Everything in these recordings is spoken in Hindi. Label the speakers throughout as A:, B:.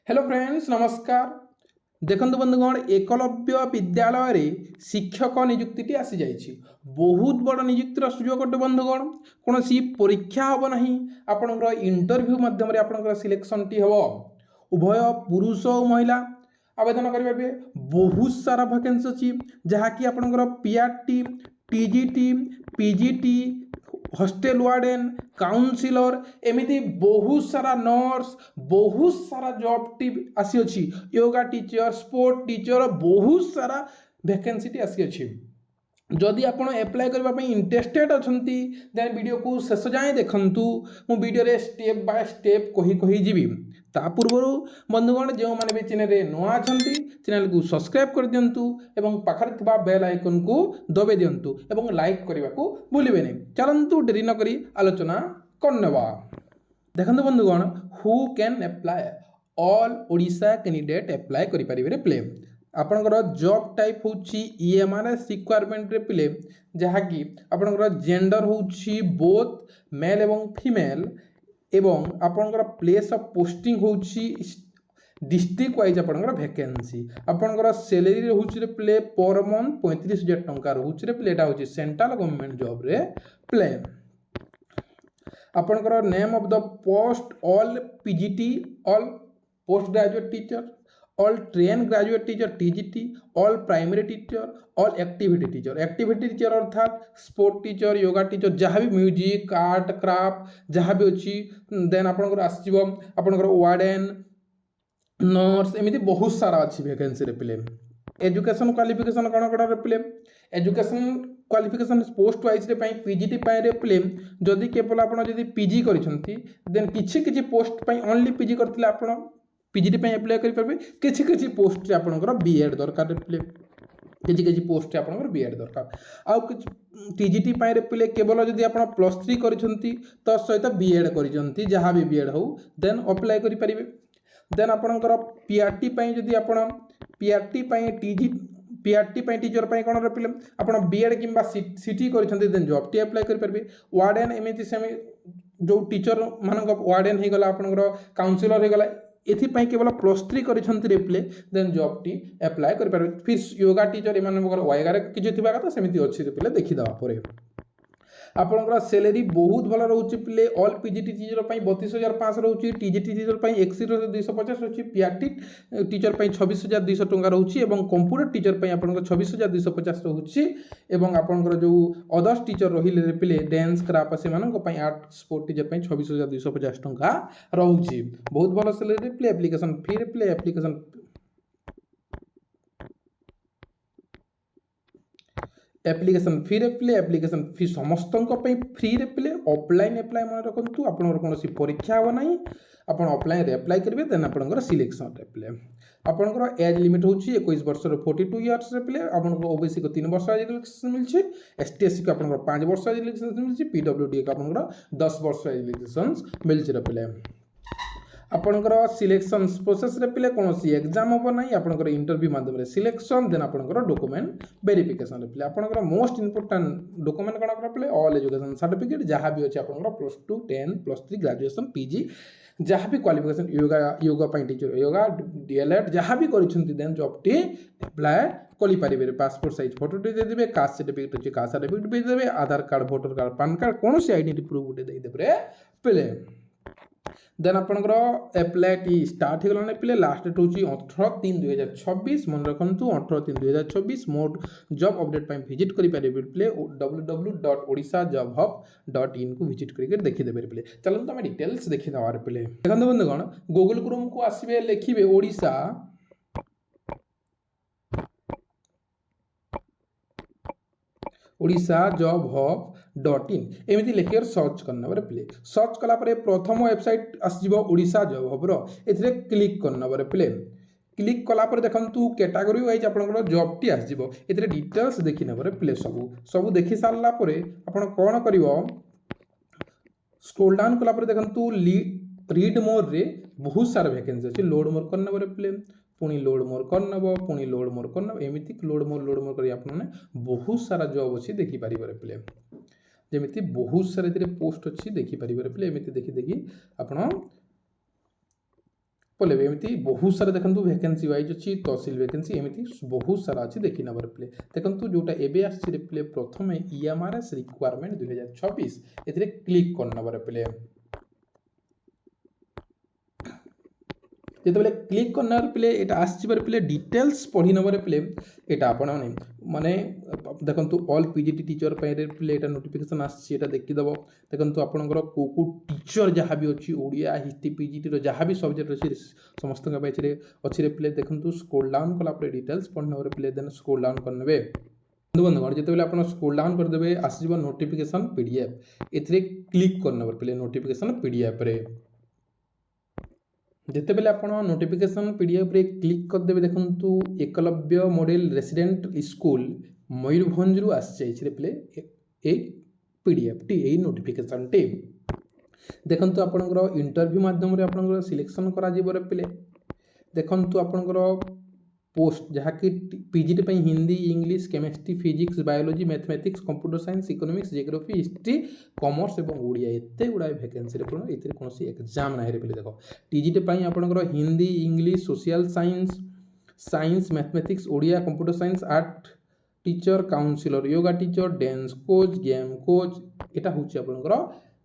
A: हेलो फ्रेंड्स नमस्कार। देखंतु बंधुगण एकलव्य विद्यालय शिक्षक नियुक्ति आसी जाइए बहुत बड़ नियुक्तिर सुजोग अटे बंधुगण। कौन परीक्षा हम ना आपणकर इंटरव्यू मध्यम आपणकर सिलेक्शन टी हम उभय पुरुष और महिला आवेदन करेंगे। बहुत सारा भैकेंसी अच्छी जहाँकि आपणकर PRT TGT PGT hostel warden counsellor एमती बहुत सारा नर्स बहुत सारा जॉब टी आसी अछि। योगा टीचर स्पोर्ट टीचर बहुत सारा वैकेंसी आसी अछि। जदि आपण एप्लाय करने इंटरेस्टेड अच्छी देन वीडियो को शेष जाए देखूँ। मु वीडियो स्टेप बाय स्टेप कही जीवी ता पूर्व बंधुगण जो मैंने भी चैनल नुआ अच्छा चैनल को सब्सक्राइब कर दिंतु एवं पाखर थिबा बेल आइकन को दबे दिंतु एवं लाइक करने को भूलिए नहीं। चलतु डेरी नक आलोचना करनेबा। देखो बंधुगण who can apply all Odisha candidate apply करें प्ले आपणकर जॉब टाइप हूँ ईएमआरएस रिक्वायरमेंट रे प्ले जहाँकि आपणकर जेंडर हूँ बोथ मेल एवं फीमेल एवं आपणकर प्लेस ऑफ पोस्टिंग हूँ डिस्ट्रिक्ट वाइज आपणकर वैकेंसी आपणकर सैलरी रोचे प्ले पर मंथ 35,000 टंका रोचे प्ले एटा हूँ सेंट्रल गवर्नमेंट जॉब रे प्ले आपणकर name of the post all PGT all post graduate teacher all train graduate teacher TGT all primary teacher all activity teacher अर्थात स्पोर्ट टीचर योगा टीचर जहाँ भी म्यूजिक आर्ट क्राफ्ट जहाँ भी अच्छी देन आपंकर आपंकर वार्डेन नर्स एमती बहुत सारा अच्छी वैकेंसी पिले। एजुकेशन क्वालिफिकेशन कौन कौन पिले एजुकेशन क्वालिफिकेशन पोस्ट वाइज रे पीजीटी रे पिले जदि केवल आपड़ जदि पीजी करछंती देन किछि पोस्ट ओनली पीजी करथिले आपड़ पीजीटी अप्लाई करेंगे। किसी पोस्ट आपंकर बीएड दरकार पिले किसी पोस्ट आपंकर बीएड दरकार आउ टीजीटी पिले केवल जदि आप +3 करछंती तो सहित बीएड करछंती जहाँ भी बीएड हो देन अप्लाई करेंगे। देन आपंकर पीआरटी जदि आप पीआरटी टीजी पीआरटी टीचर कौन पिले आप बीएड कि सीटी करछंती देन जॉब टी अप्लाई करेंगे। वार्डेन एमती सेम जो टीचर मान वार्डेन हो गला आपंकर काउंसिलर हो गला एथिपाई केवल +3 करछंती प्ले देन जॉब टी अप्लाई कर पारे। फिर योगा टीचर एमान वायगार किछि थिबा कथा सेमिति अछि प्ले देखि दवा परे आपनकर सैलरी बहुत भल रोचे प्ले ऑल पीजीटी टीचर 32,500 रोचे टीजीटी टीचर 61,250 रोचे पीआरटी टीचर 26,200 टंका रोचे एवं कंप्यूटर टीचर आपनकर 26,250 रोचे एवं आपनकर जो अदर्स टीचर रहिले प्ले डांस क्राफ्ट से मानक पई आर्ट स्पोर्ट टीचर 26,250 टंका रोचे बहुत भल salary play application fee play application fee play application fee समस्त फ्री रे प्ले ऑफलाइन अप्लाई मन रखु आपंकर कौन परीक्षा हम ना आप ऑफलाइन अप्लाई करेंगे देन आपंकर सिलेक्शन प्ले आपंकर एज लिमिट हूँ 21 वर्ष 42 इयर्स प्ले आपको ओबीसी को 3 वर्ष एज रिलैक्सेशन मिली एसटीएससी को आपंकर 5 वर्ष एज रिलैक्सेशन मिली पीडब्ल्यूडी को आपंकर 10 वर्ष एज रिलैक्सेशन मिली प्ले आपंकर सिलेक्शन प्रोसेस रे पिले कौन एग्जाम हम ना आपंकर इंटरव्यू माध्यम सिलेक्शन देन आपंकर डॉक्यूमेंट वेरिफिकेशन रे पिले आपंकर मोस्ट इंपोर्टेंट डॉक्यूमेंट कौन कर पिले ऑल एजुकेशन सर्टिफिकेट जहाँ भी अच्छे आपंकर +2 10 +3 ग्रेजुएशन पीजी जहाँ भी qualification yoga teacher yoga DElEd जहाँ भी करछंती देन जॉब टी अप्लाई करि पारिबे। पासपोर्ट साइज फोटो टी दे देबे कास्ट सर्टिफिकेट अछि कास्ट सर्टिफिकेट भी देबे Aadhaar card voter card PAN card कौन सी आइडेंटिटी प्रूफ दे देबे पिले देन आपंकर अप्लाई टी स्टार्ट हो गला पिले लास्ट डेट हूँ 18/3/2026 मन रखु 18/3/2026 मोर जॉब अपडेट विजिट करेंगे पिले www.odisajobhub.in को विजिट करके देखीदे पिले। चलते आम डिटेल्स देखी दबार पिले देखो बंधुगण गूगल क्रोम को आसबे लिखे ओडिशा जॉब हब .in एमती लिखे सर्च करने पिले सर्च कलापर प्रथम वेबसाइट आसो ओडिशा जॉब हबर ए क्लिक करने पिले क्लिक कलापर देखु कैटेगरी वाइज आप जॉब टी आसो ए डिटेल्स देखी ने पिले सब देखी सारापर आप कौन कर स्क्रोल डाउन कलापर देखु रीड मोर रे बहुत सारा वैकेंसी अच्छे लोड मोर करने पिले पुणी लोड मोर करनब पुणी लोड मोर करनब एमती लोड मोर कर आपने बहुत सारा जॉब अच्छी देखिपारे पिले जमी बहुत सारा पोस्ट अच्छी देखिपारे पिले एमती देखी आप बोले एमती बहुत सारा देखो वैकेंसी वाइज अच्छी तहसिल वैकेंसी एमती बहुत सारा अच्छी देखी नबर प्ले देखो जोटा एवं आसचे प्ले प्रथम EMRS रिक्वायरमेंट 2026 ए क्लिक कर नबर प्ले जिते क्लिक करना प्ले यहाँ आसबार प्ले डिटेल्स पढ़ी नबर प्ले यहाँ आप माने देखो ऑल पीजीटी टीचर प्ले यहाँ नोटिफिकेशन आसा देखीदेव देखो आपंकर कौ कौ टीचर जहाँ भी अच्छी ओडिया हिस्ट्री पीजीटी जहाँ भी सब्जेक्ट अच्छी समस्त अच्छी प्ले देखो स्क्रोल डाउन कलापर डिटेल्स पढ़ी नबर प्ले देन स्क्रोल डाउन करने बंधुगण जिते आप स्क्रोल डाउन करदे आसो नोटिफिकेशन PDF ए क्लिक कर नबर प्ले नोटिफिकेशन PDF रे जिते बेले आप नोटिफिकेशन PDF रे क्लिक करदे देखु Eklavya model resident school Mayurbhanj रु आसी प्ले ए PDF टी यही नोटिफिकेशन टी देखु आपंकर इंटरव्यू मध्यम आप सिलेक्शन करा प्ले देखु आपंकर पोस्ट जहाँकि PGT Hindi English chemistry physics biology mathematics computer science economics geography history commerce और ओडिया एते गुड़ाए वैकेंसी कौन ये कौन एग्जाम ना पे देख टीजीटी आपंकर Hindi English social science science mathematics Odia computer science art teacher counsellor yoga teacher dance coach game coach यहाँ हूँ आपंकर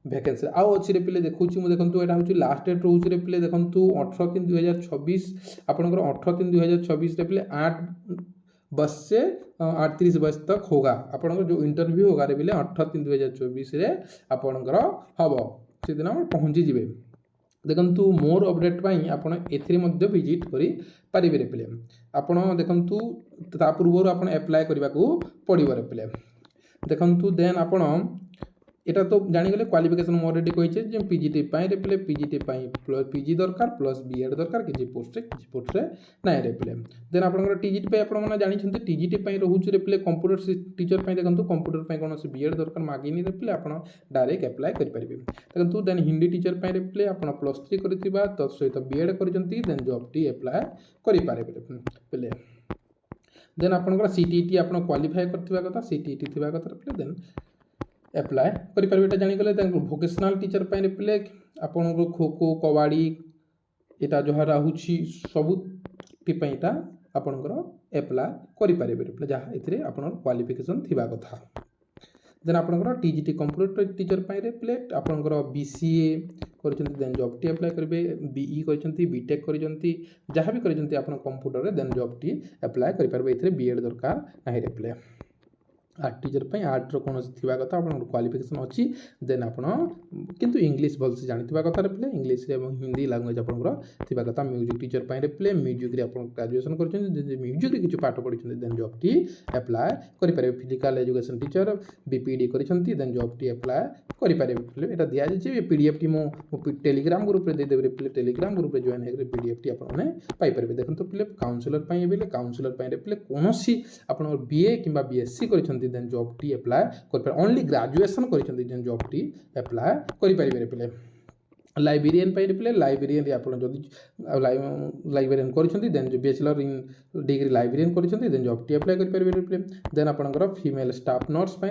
A: वैकेंसी आउ अच्छी पे देखूँ मुझे देखो यहाँ हूँ लास्ट डेट रोचे पे देखो 18/3/2026 आपंकर 18/3/2026 पे 8 बज से 38 बजे तक होगा आपंकर जो इंटरव्यू होगा पे 18/3/2024 आपंकर हम से दिन आप पहुँची जाए देखो मोर अपडेट आप विजिट करें पे आप देखु पूर्व आप एप्लाय करने को पड़ो पे देखु देन आप এটা তো জানিগলে क्वालिफिकेशन मैं अलरेडी कही पीजीटी पे पीजीटी पीजी दरकार प्लस बीएड दरकार किसी पोस्टे ना पे देन आप टीजीटी आपने जानते टीजीटी रोचे पे कंप्यूटर टीचर देखो कंप्यूटर कौन से बीएड दरकार मागिनी पे आप डायरेक्ट एप्लाय करेंगे देखो देन हिंदी टीचर पे आप +3 कर सहित बीएड कर देन जॉब टी एप्लाय करेंगे पे देन आप सीटीईटी आप क्वालिफाई करता सीटीईटी थी कथा पे देन एप्लाय करेंगे जानीगले भोकेशनाल टीचर पे आपन खो खो कबाड़ी यहाँ जहाँ रोचे सबुपाई आपंकर एप्लाय करेंगे जहाँ ये आप क्वालिफिकेशन थी कथा देन आपंकर टीजीटी कंप्यूटर टीचर पे आपंकर BCA कर जॉब टी एप्लाय करेंगे BE कर बीटेक कर जहाँ भी कर कंप्यूटर देन जॉब टी एप्लाय करेंगे ये बीएड दरकार ना पे आर्ट टीचर पे आर्ट कौन थी कथा आप क्वालिफिकेशन अच्छी देन आप किंतु इंग्लिश भलसे जानते कथा पे इंग्लिश हिंदी लैंग्वेज आपंकर थी कथा म्यूजिक टीचर पे म्यूजिक आप ग्रेजुएशन कर म्यूजिक किसी पाठ पढ़ी देन जॉब टी एप्लाय करेंगे फिजिकल एजुकेशन टीचर BPD कर देन जॉब टी एप्लाय करेंगे यहाँ दि जाए PDF टी मो टेलीग्राम ग्रुप में देदेवे पे टेलीग्राम ग्रुप में जॉइन होकर PDF टी आपरे देखो पे काउंसिलर काउंसिलर पे कौन आप BA कि BSc कर देन जॉब टी एप्लाय कर ओनली ग्रेजुएशन कर जॉब टी एप्लाय करेंगे पे लाइब्रेरियन पे लाइब्रेरियन आप लाइब्रेरियन कर then bachelor in degree librarian कर देन जॉब टी एप्लाय करेंगे पे देन आपंकर फीमेल स्टाफ नर्स पे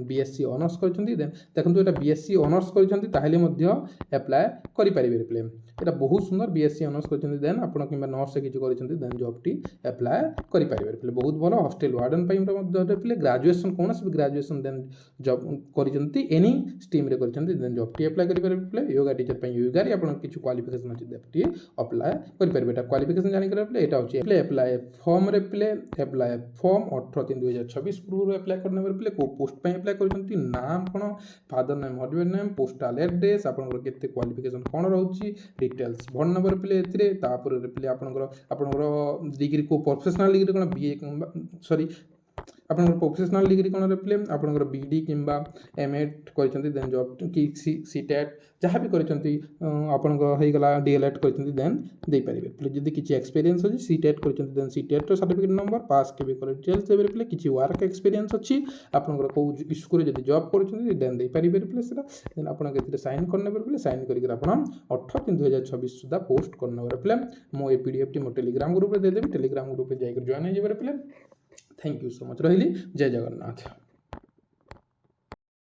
A: BSc ऑनर्स कर देन देखो यहाँ BSc ऑनर्स कर एप्लाय करेंगे पे यहाँ बहुत सुंदर BSc ऑनर्स कर देन आप नर्स किसी कर देन जॉब टी एप्लाय करेंगे पे बहुत भल हॉस्टल वार्डन पे ग्रेजुएशन कौन भी ग्रेजुएशन देन जॉब कर एनी स्ट्रीम रे कर देन जॉब टी एप्लाय करेंगे योगा टीचर योगारी आप किसी क्वालिफिकेशन अच्छी अप्लाय करेंगे क्वालिफिकेशन जानिक यहाँ हूँ एप्लाय फॉर्म रे पे एप्लाय फॉर्म 18/3/2026 पूर्व एप्लाय करने पे कौ पोस्ट पे एप्लाय कर नाम कौन father name husband name postal address आपंकर केते क्वालिफिकेशन कौन रोचे डिटेल्स भर नंबर पे पे आपंकर डिग्री को प्रोफेशनल डिग्री कौन BA सॉरी आपंकर प्रोफेशनल डिग्री कौन पे आपंकर BD कि MA कर देन जॉब कि CTET जहाँ भी करगला DLED कर देन दे पारे जदि किसी एक्सपीरियंस अच्छी CTET कर देन CTET सर्टिफिकेट नंबर पास के डिटेल्स देवे पे किसी वर्क एक्सपीरियंस अच्छी आपंकर कौ स्कूल जब जॉब कर देन दे पारे पे देन आप साइन करने पे साइन कर 18/3/2026 सुधा पोस्ट करने पे मो ये PDF टी मो टेलीग्राम ग्रुप में देदेवी टेलीग्राम ग्रुप में जाकर जॉइन हो पे थैंक यू सो मच रही जय जगन्नाथ।